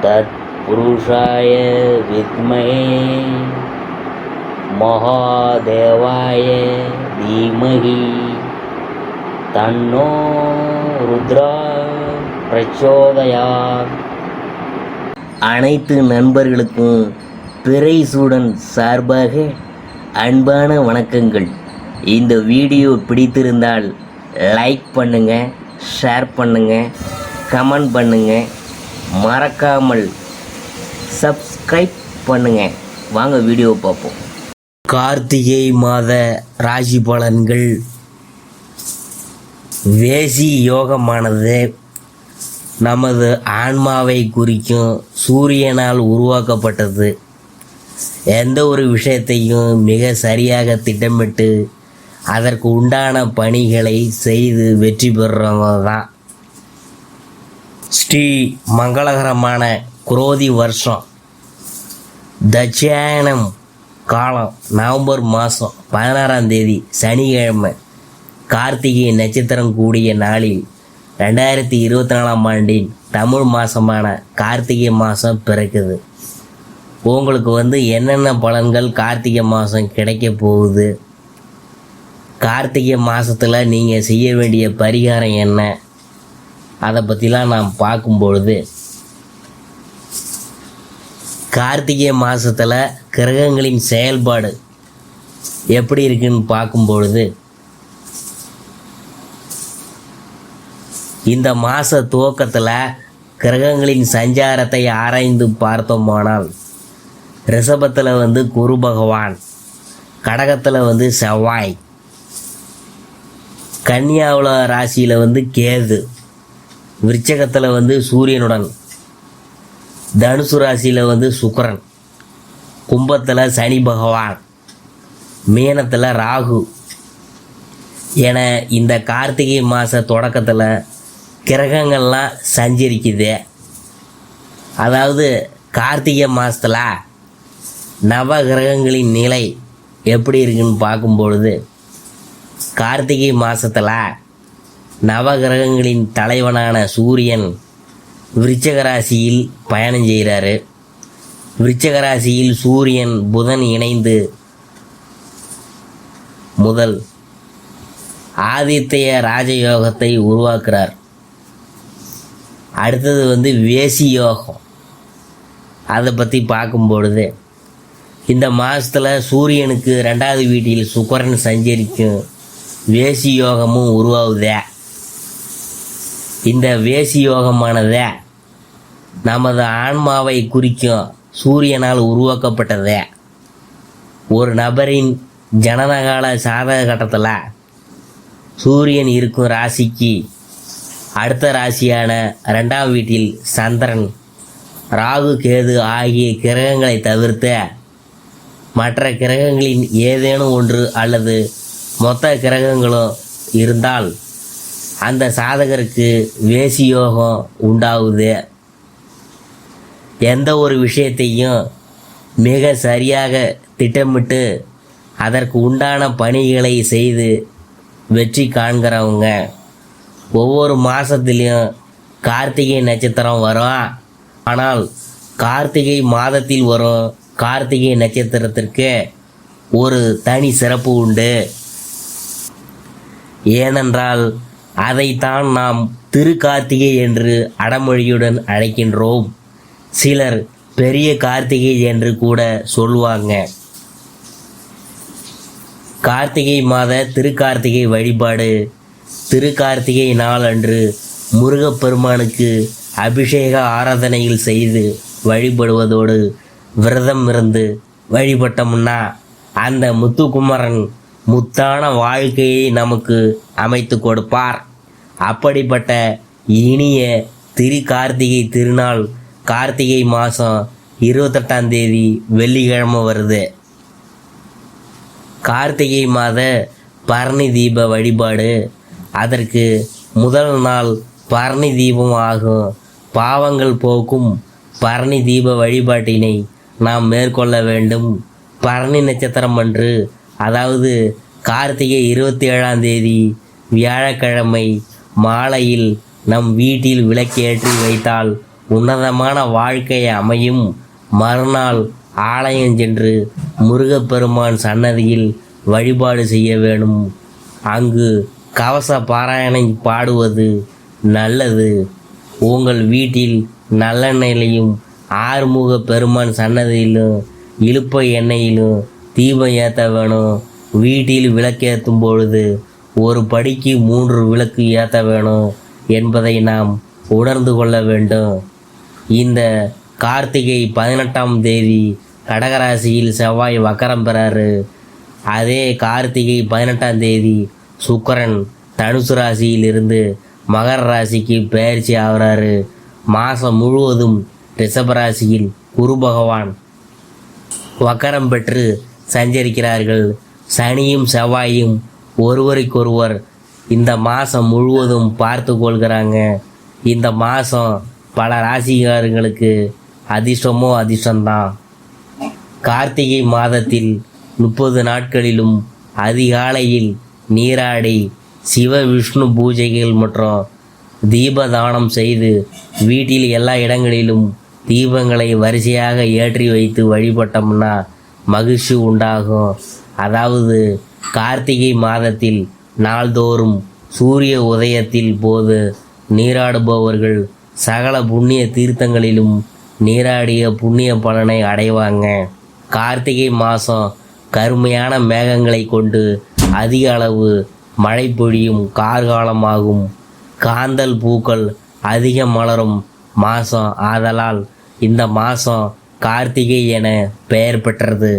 तत्पुरुषाय विद्महे महादेवाय धीमहि तन्नो रुद्रा प्रचोदयात्. அனைத்து நண்பர்களுக்கும் பிறை சூடன் சார்பாக அன்பான வணக்கங்கள். இந்த வீடியோ பிடித்திருந்தால் லைக் பண்ணுங்கள், ஷேர் பண்ணுங்கள், கமெண்ட் பண்ணுங்கள், மறக்காமல் சப்ஸ்கிரைப் பண்ணுங்கள். வாங்க வீடியோ பார்ப்போம். கார்த்திகை மாத ராசி பலன்கள். வேசி யோகமானது நமது ஆன்மாவை குறிக்கும். சூரியனால் உருவாக்கப்பட்டது. எந்த ஒரு விஷயத்தையும் மிக சரியாக திட்டமிட்டு அதற்கு உண்டான பணிகளை செய்து வெற்றி பெறுறவங்க தான். ஸ்ரீ மங்களகரமான குரோதி வருஷம் தட்சிணாயனம் காலம் நவம்பர் மாதம் 16ஆம் தேதி சனிக்கிழமை கார்த்திகை நட்சத்திரம் கூடிய நாளில் 2024ஆம் ஆண்டின் தமிழ் மாதமான கார்த்திகை மாதம் பிறக்குது. உங்களுக்கு என்னென்ன பலன்கள் கார்த்திகை மாதம் கிடைக்க போகுது, கார்த்திகை மாதத்தில் நீங்கள் செய்ய வேண்டிய பரிகாரம் என்ன, அதை பற்றிலாம் நாம் பார்க்கும்பொழுது, கார்த்திகை மாதத்தில் கிரகங்களின் செயல்பாடு எப்படி இருக்குன்னு பார்க்கும்பொழுது, இந்த மாத துவக்கத்தில் கிரகங்களின் சஞ்சாரத்தை ஆராய்ந்து பார்த்தோமானால் ரிஷபத்தில் குரு பகவான், கடகத்தில் செவ்வாய், கன்னியாவில் ராசியில் கேது, விருச்சகத்தில் சூரியனுடன், தனுசு ராசியில் சுக்கிரன், கும்பத்தில் சனி பகவான், மீனத்தில் ராகு என இந்த கார்த்திகை மாத தொடக்கத்தில் கிரகங்கள்லாம் சஞ்சரிக்குது. அதாவது கார்த்திகை மாதத்தில் நவ கிரகங்களின் நிலை எப்படி இருக்குன்னு பார்க்கும்பொழுது, கார்த்திகை மாதத்தில் நவகிரகங்களின் தலைவனான சூரியன் விருச்சிக ராசியில் பயணம் செய்கிறாரு. விருச்சிக ராசியில் சூரியன் புதன் இணைந்து முதல் ஆதித்ய ராஜயோகத்தை உருவாக்குறார். அடுத்தது வேசி யோகம். அதை பற்றி பார்க்கும்பொழுது, இந்த மாதத்தில் சூரியனுக்கு 2வது வீட்டில் சுக்கிரன் சஞ்சரிக்கும் வேசி யோகமும் உருவாகுதே. இந்த வேசி யோகமானதே நமது ஆன்மாவை குறிக்கும். சூரியனால் உருவாக்கப்பட்டதே. ஒரு நபரின் ஜனனகால சாதக கட்டத்தில் சூரியன் இருக்கும் ராசிக்கு அடுத்த ராசியான 2ஆம் வீட்டில் சந்திரன், ராகு, கேது ஆகிய கிரகங்களை தவிர்த்த மற்ற கிரகங்களின் ஏதேனும் ஒன்று அல்லது மொத்த கிரகங்களும் இருந்தால் அந்த சாதகருக்கு வேசி யோகம் உண்டாகுது. எந்த ஒரு விஷயத்தையும் மிக சரியாக திட்டமிட்டு அதற்கு உண்டான பணிகளை செய்து வெற்றி காண்கிறவங்க. ஒவ்வொரு மாதத்துலேயும் கார்த்திகை நட்சத்திரம் வரும். ஆனால் கார்த்திகை மாதத்தில் வரும் கார்த்திகை நட்சத்திரத்திற்கு ஒரு தனி சிறப்பு உண்டு. ஏனென்றால் அதைத்தான் நாம் திருக்கார்த்திகை என்று அடமொழியுடன் அழைக்கின்றோம். சிலர் பெரிய கார்த்திகை என்று கூட சொல்லுவாங்க. கார்த்திகை மாத திருக்கார்த்திகை வழிபாடு. திருக்கார்த்திகை நாள் அன்று முருகப்பெருமானுக்கு அபிஷேக ஆராதனையில் செய்து வழிபடுவதோடு விரதம் இருந்து வழிபட்டோம்னா அந்த முத்துக்குமரன் முத்தான வாழ்க்கையை நமக்கு அமைத்து கொடுப்பார். அப்படிப்பட்ட இனிய திருக்கார்த்திகை திருநாள் கார்த்திகை மாதம் 28ஆம் தேதி வெள்ளிக்கிழமை வருது. கார்த்திகை மாத பரணி தீப வழிபாடு. அதற்கு முதல் நாள் பரணி தீபம் ஆகும். பாவங்கள் போக்கும் பரணி தீப வழிபாட்டினை நாம் மேற்கொள்ள வேண்டும். பரணி நட்சத்திரம் அன்று, அதாவது கார்த்திகை 27ஆம் தேதி வியாழக்கிழமை மாலையில் நம் வீட்டில் விளக்கேற்றி வைத்தால் உன்னதமான வாழ்க்கை அமையும். மறுநாள் ஆலயம் சென்று முருகப்பெருமான் சன்னதியில் வழிபாடு செய்ய வேணும். அங்கு கவச பாராயணம் பாடுவது நல்லது. உங்கள் வீட்டில் நல்லெண்ணெயிலையும் ஆறுமுக பெருமான் சன்னதியிலும் இழுப்ப எண்ணெயிலும் தீபம் ஏற்ற வேணும். வீட்டில் விளக்கேற்றும் பொழுது ஒரு படிக்கு 3 விளக்கு ஏற்ற வேணும் என்பதை நாம் உணர்ந்து கொள்ள வேண்டும். இந்த கார்த்திகை 18ஆம் தேதி கடகராசியில் செவ்வாய் வக்கரம் பெறாரு. அதே கார்த்திகை 18ஆம் தேதி சுக்கிரன் தனுசு ராசியிலிருந்து மகர ராசிக்கு பெயர்ச்சி ஆகிறாரு. மாதம் முழுவதும் ரிஷபராசியில் குரு பகவான் வக்கரம் பெற்று சஞ்சரிக்கிறார்கள். சனியும் செவ்வாயும் ஒருவருக்கொருவர் இந்த மாதம் முழுவதும் பார்த்து கொள்கிறாங்க. இந்த மாதம் பல ராசிக்காரங்களுக்கு அதிர்ஷ்டமோ அதிர்ஷ்டம்தான். கார்த்திகை மாதத்தில் 30 நாட்களிலும் அதிகாலையில் நீராடி சிவ விஷ்ணு பூஜைகள் மற்றும் தீபதானம் செய்து வீட்டில் எல்லா இடங்களிலும் தீபங்களை வரிசையாக ஏற்றி வைத்து வழிபட்டோம்னா மகிழ்ச்சி உண்டாகும். அதாவது கார்த்திகை மாதத்தில் நாள்தோறும் சூரிய உதயத்தில் போது நீராடுபவர்கள் சகல புண்ணிய தீர்த்தங்களிலும் நீராடிய புண்ணிய பலனை அடைவாங்க. கார்த்திகை மாதம் கருமையான மேகங்களை கொண்டு அதிக அளவு மழை பொழியும் கார்காலமாகும். காந்தல் பூக்கள் அதிக மலரும் மாதம். ஆதலால் இந்த மாதம் கார்த்திகை என பெயர் பெற்றது.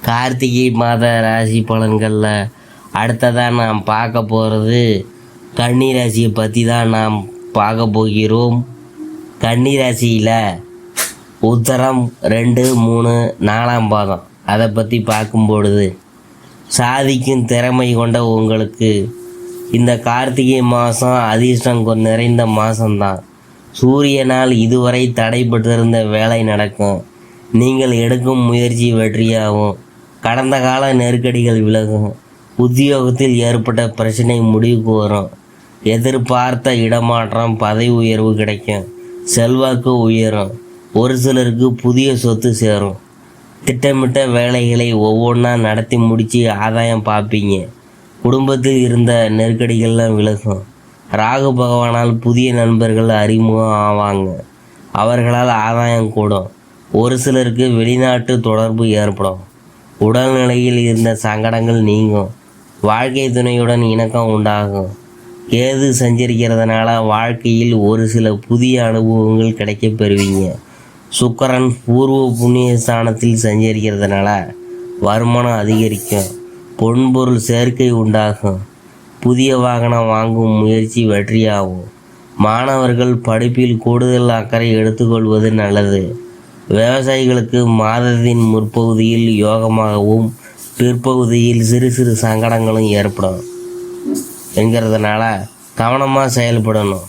கார்த்திகை மாத ராசி பலன்களில் அடுத்ததாக நாம் பார்க்க போகிறது கன்னி ராசியை பற்றி தான் நாம் பார்க்க போகிறோம். கன்னி ராசியில் உத்தரம் 2, 3, 4ஆம் பாதம் அதை பற்றி பார்க்கும்பொழுது சாதிக்கும் திறமை கொண்ட உங்களுக்கு இந்த கார்த்திகை மாதம் அதிர்ஷ்டம் நிறைந்த மாதம்தான். சூரியனால் இதுவரை தடைபட்டிருந்த வேலை நடக்கும். நீங்கள் எடுக்கும் முயற்சி வெற்றியாகும். கடந்த கால நெருக்கடிகள் விலகும். உத்தியோகத்தில் ஏற்பட்ட பிரச்சனை முடிவுக்கு வரும். எதிர்பார்த்த இடமாற்றம், பதவி உயர்வு கிடைக்கும். செல்வாக்கு உயரும். ஒரு சிலருக்கு புதிய சொத்து சேரும். திட்டமிட்ட வேலைகளை ஒவ்வொன்றா நடத்தி முடித்து ஆதாயம் பார்ப்பீங்க. குடும்பத்தில் இருந்த நெருக்கடிகள்லாம் விலகும். ராகு பகவானால் புதிய நண்பர்கள் அறிமுகம் ஆவாங்க. அவர்களால் ஆதாயம் கூடும். ஒரு சிலருக்கு வெளிநாட்டு தொடர்பு ஏற்படும். உடல்நிலையில் இருந்த சங்கடங்கள் நீங்கும். வாழ்க்கை துணையுடன் இணக்கம் உண்டாகும். கேது சஞ்சரிக்கிறதுனால வாழ்க்கையில் ஒரு சில புதிய அனுபவங்கள் கிடைக்க பெறுவீங்க. சுக்கிரன் பூர்வ புண்ணிய ஸ்தானத்தில் சஞ்சரிக்கிறதுனால வருமானம் அதிகரிக்கும். பொன்பொருள் சேர்க்கை உண்டாகும். புதிய வாகனம் வாங்கும் முயற்சி வெற்றியாகும். மாணவர்கள் படிப்பில் கூடுதல் அக்கறை எடுத்துக்கொள்வது நல்லது. விவசாயிகளுக்கு மாதத்தின் முற்பகுதியில் யோகமாகவும் பிற்பகுதியில் சிறு சிறு சங்கடங்களும் ஏற்படும் என்கிறதுனால கவனமாக செயல்படணும்.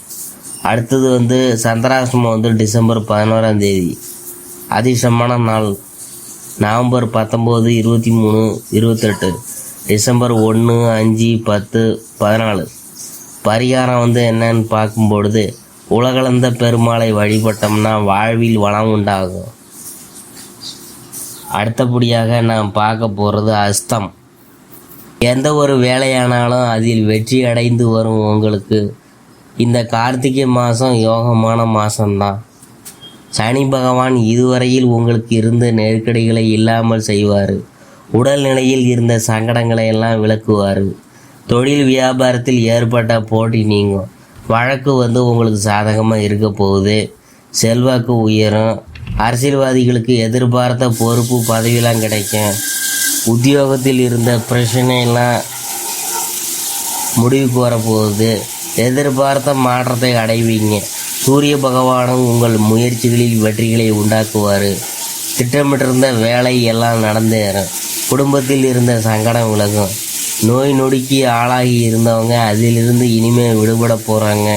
அடுத்தது சந்திராஷ்டமம் டிசம்பர் 11ஆம் தேதி. அதிர்ஷ்டமான நாள் நவம்பர் 19, 23, 28, டிசம்பர் 1, 5, 10, 14. பரிகாரம் என்னன்னு பார்க்கும்பொழுது உலகளந்த பெருமாளை வழிபட்டோம்னா வாழ்வில் வளம் உண்டாகும். அடுத்தபடியாக நாம் பார்க்க போகிறது அஸ்தம். எந்த ஒரு வேலையானாலும் அதில் வெற்றி அடைந்து வரும் உங்களுக்கு இந்த கார்த்திகை மாதம் யோகமான மாதம்தான். சனி பகவான் இதுவரையில் உங்களுக்கு இருந்த நெருக்கடிகளை இல்லாமல் செய்வார். உடல்நிலையில் இருந்த சங்கடங்களை எல்லாம் விளக்குவார். தொழில் வியாபாரத்தில் ஏற்பட்ட போட்டி நீங்கும். வழக்கு உங்களுக்கு சாதகமாக இருக்க போகுது. செல்வாக்கு உயரும். அரசியல்வாதிகளுக்கு எதிர்பார்த்த பொறுப்பு பதவியெல்லாம் கிடைக்கும். உத்தியோகத்தில் இருந்த பிரச்சனையெல்லாம் முடிவுக்கு வரப்போகுது. எதிர்பார்த்த மாற்றத்தை அடைவீங்க. சூரிய பகவானும் உங்கள் முயற்சிகளில் வெற்றிகளை உண்டாக்குவார். திட்டமிட்டிருந்த வேலை எல்லாம் நடந்தேறும். குடும்பத்தில் இருந்த சங்கடம் விலகும். நோய் நொடிக்கு ஆளாகி இருந்தவங்க அதிலிருந்து இனிமேல் விடுபட போகிறாங்க.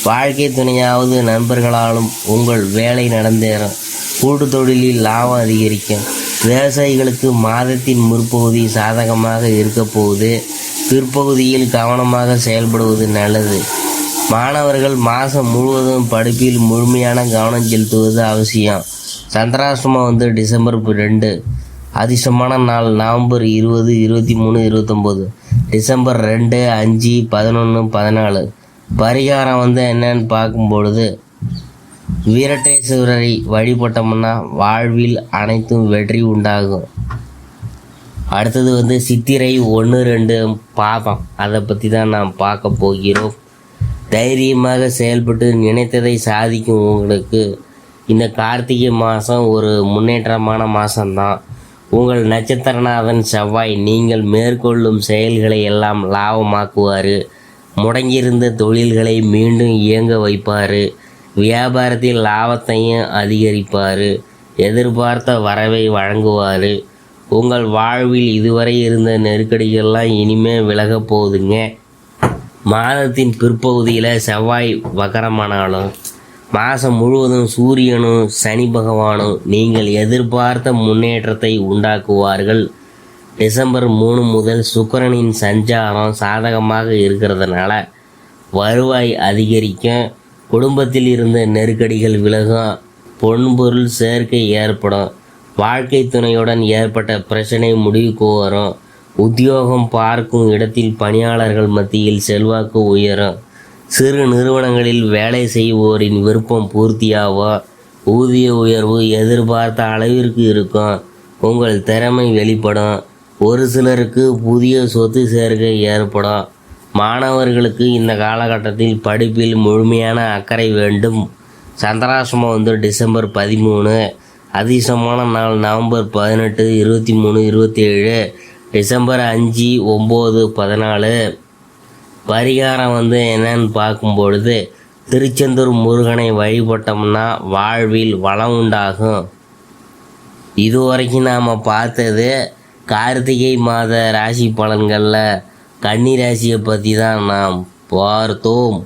வாழ்க்கை துணையாவது நண்பர்களாலும் உங்கள் வேலை நடந்தேறும். கூட்டு தொழிலில் லாபம் அதிகரிக்கும். விவசாயிகளுக்கு மாதத்தின் முற்பகுதி சாதகமாக இருக்க போகுது. பிற்பகுதியில் கவனமாக செயல்படுவது நல்லது. மாணவர்கள் மாதம் முழுவதும் படிப்பில் முழுமையான கவனம் செலுத்துவது அவசியம். சந்திராஷ்டமம் டிசம்பர் 2. அதிர்ஷ்டமான நாள் நவம்பர் 20, 23, 29. டிசம்பர் 2, 5, 11, 14. பரிகாரம் என்னன்னு பார்க்கும்பொழுது, வீரட்டேஸ்வரரை வழிபட்டோம்னா வாழ்வில் அனைத்தும் வெற்றி உண்டாகும். அடுத்தது சித்திரை 1, 2 பாதம். அதை பற்றி தான் நாம் பார்க்க போகிறோம். தைரியமாக செயல்பட்டு நினைத்ததை சாதிக்கும் உங்களுக்கு இந்த கார்த்திகை மாதம் ஒரு முன்னேற்றமான மாதம்தான். உங்கள் நட்சத்திரநாதன் செவ்வாய் நீங்கள் மேற்கொள்ளும் செயல்களை எல்லாம் லாபமாக்குவார். முடங்கியிருந்த தொழில்களை மீண்டும் இயங்க வைப்பார். வியாபாரத்தில் லாபத்தையும் அதிகரிப்பார். எதிர்பார்த்த வரவை வழங்குவார். உங்கள் வாழ்வில் இதுவரை இருந்த நெருக்கடிகள்லாம் இனிமேல் விலகப் போகுதுங்க. மாதத்தின் பிற்பகுதியில் செவ்வாய் வக்கரமானாலும் மாதம் முழுவதும் சூரியனும் சனி பகவானும் நீங்கள் எதிர்பார்த்த முன்னேற்றத்தை உண்டாக்குவார்கள். டிசம்பர் 3 முதல் சுக்கிரனின் சஞ்சாரம் சாதகமாக இருக்கிறதுனால வருவாய் அதிகரிக்கும். குடும்பத்தில் இருந்த நெருக்கடிகள் விலகும். பொன்பொருள் சேர்க்கை ஏற்படும். வாழ்க்கை துணையுடன் ஏற்பட்ட பிரச்சனை முடிவுக்கு வரும். உத்தியோகம் பார்க்கும் இடத்தில் பணியாளர்கள் மத்தியில் செல்வாக்கு உயரும். சிறு நிறுவனங்களில் வேலை செய்வோரின் விருப்பம் பூர்த்தியாகும். ஊதிய உயர்வு எதிர்பார்த்த அளவிற்கு இருக்கும். உங்கள் திறமை வெளிப்படும். ஒரு சிலருக்கு புதிய சொத்து சேர்க்கை ஏற்படும். மாணவர்களுக்கு இந்த காலகட்டத்தில் படிப்பில் முழுமையான அக்கறை வேண்டும். சந்திராஷ்டமம் டிசம்பர் 13. அதிர்ஷ்டமான நாள் நவம்பர் 18, 23, 27. டிசம்பர் 5, 9, 14. பரிகாரம் என்னன்னு பார்க்கும்பொழுது, திருச்செந்தூர் முருகனை வழிபட்டோம்னா வாழ்வில் வளம் உண்டாகும். இதுவரைக்கும் நாம் பார்த்தது கார்த்திகை மாத ராசி பலன்களில் கன்னி ராசியை பற்றி தான் நாம் பார்த்தோம்.